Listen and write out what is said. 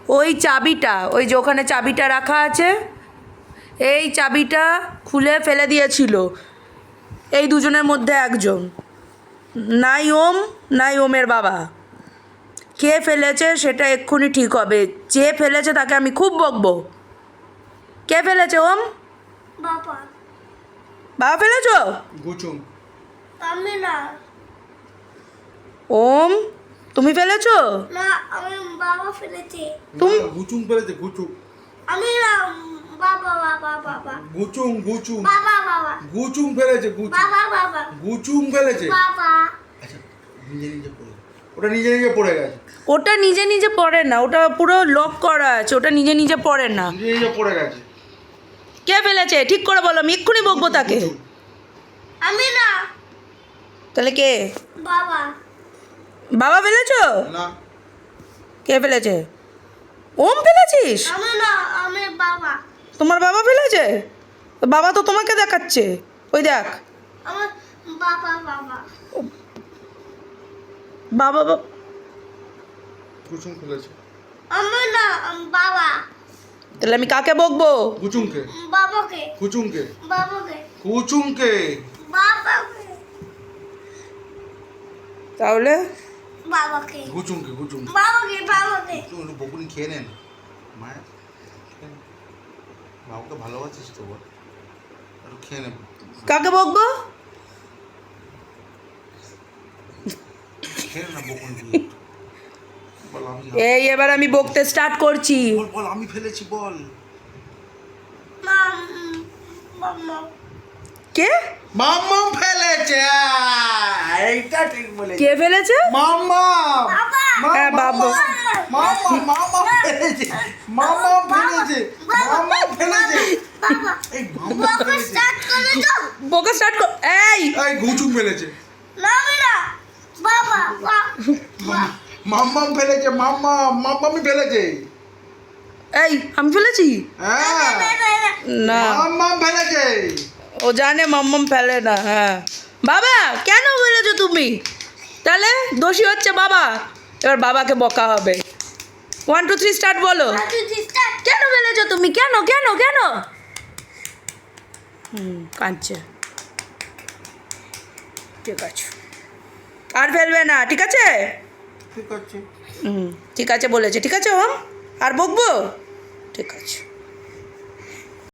ওই চাবিটা, ওই যে ওখানে চাবিটা রাখা আছে, এই চাবিটা খুলে ফেলে দিয়েছিল এই দুজনের মধ্যে একজন, নাই ওম নাই ওমের বাবা। কে ফেলেছে সেটা এক্ষুনি ঠিক হবে। যে ফেলেছে তাকে আমি খুব বকবো। কে ফেলেছে ওম? বাবা। বাবা ফেলেছো? গুচুম। আমি না। ওম তুমি ফেলেছো? না, আমি বাবা ফেলেছে। তুমি গুচুম ফেলেছে, গুচুম। আমি না, বাবা বাবা বাবা। গুচুম গুচুম। বাবা বাবা। গুচুম ফেলেছে, গুচুম। বাবা বাবা। গুচুম ফেলেছে। বাবা। আচ্ছা, নিজে নিজে পড়ে, ওটা নিজে নিজে পড়ে গেছে। ওটা নিজে নিজে পড়ে না, ওটা পুরো লক করা আছে, ওটা নিজে নিজে পড়ে না। নিজে নিজে পড়ে গেছে। কে ফেলেছে ঠিক করে বলো, আমি এক্ষুনি বকবো তাকে। গুচুম। আমি না। তাহলে কে? বাবা। বাবা ফেলেছো? না। কে ফেলেছে? ওম ফেলেছিস? আমি না, আমি বাবা। তোমার বাবা ফেলেছে? বাবা তো তোমাকে দেখাচ্ছে, ওই দেখ। আমার বাবা বাবা। বাবা গুচুম ফেলেছে। আমি না, বাবা। তাহলে আমি কাকে বকবো? গুচুমকে। বাবাকে। গুচুমকে। বাবাকে। গুচুমকে। বাবাকে। তাহলে বাবাকে। গুচুমকে, গুচুম। বাবাকে বাবাকে। তুই একটু বকুনি খেয়ে নেন মায়ের, খেয়ে নে। বাবাকে ভালোবাসিস তো বল, একটু খেয়ে নে। কাকে বকবো? খেয়ে নে না বকুনি দিয়ে একটু। বল আমি, এই এবার আমি বকতে স্টার্ট করছি। বল বল আমি ফেলেছি বল। মাম্মা। কে? মাম্মাম ফেলেছে, এইটা ঠিক বলেছে। কে ফেলেছে? মাম্মাম। হ্যাঁ, বাবা। মাম্মাম, মাম্মাম ফেলেছে, মাম্মাম ফেলেছে, মাম্মাম ফেলেছে। বাবা। এই মাম্মাম বাবা ফেলেছে। স্টার্ট করে দাও। বকা স্টার্ট কর। এই এই গুচুম ফেলেছে। না আমি না। বাবা। মাম্মাম ফেলেছে, মাম্মাম, মাম্মামই ফেলেছে। এই আমি ফেলেছি? হ্যাঁ, না, মাম্মাম ফেলেছে। ও জানে মাম্মাম ফেলে না। হ্যাঁ বাবা, কেন ফেলেছো তুমি? তাহলে দোষী হচ্ছে বাবা। এবার বাবাকে বকা হবে। 1 2 3 স্টার্ট বলো। কেন ফেলেছো তুমি? কেন কেন কেন? কাঁদছে। ঠিক আছে, আর ফেলবে না, ঠিক আছে? ঠিক আছে। ঠিক আছে বলেছে, ঠিক আছে ওম? আর বকবো? ঠিক আছে।